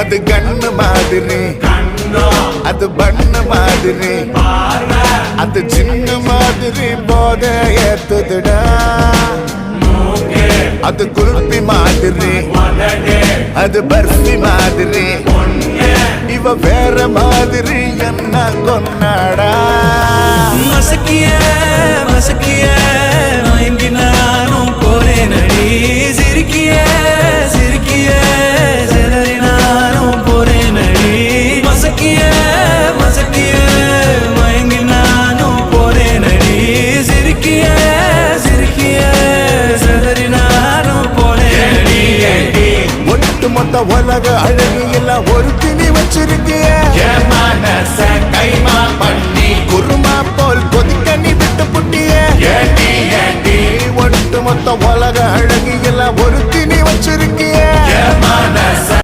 அது கண்ணு மாதிரி, அது பண்ண மாதிரி, அது சின்ன மாதிரி போத ஏத்துதுடா. அது குல்பி மாதிரி, அது பர்ஃபி மாதிரி, இவ வேற மாதிரி என்ன கொண்டாடா. மசக்கிய மசக்கிய மயங்கி நானும் போறேன் அடி. சிரிக்கிய சிரிக்கிய சிதறி நானும் போறேன் அடி. மசக்கிய மசக்கிய மயங்கி நானும் போறேன் அடி. சிரிக்கிய சிரிக்கிய சிதறி நானும் போறேன் அடி. ஒட்டு மொத்த உலக அழகு எல்லாம் ஒரு திணி வச்சிருக்கிய கைமா பண்ணி குருமா போல் கொதிக்க நீ விட்டு புட்டிய. ஒட்டு மொத்த உலக அழகு எல்லாம் ஒரு திணி வச்சிருக்கிய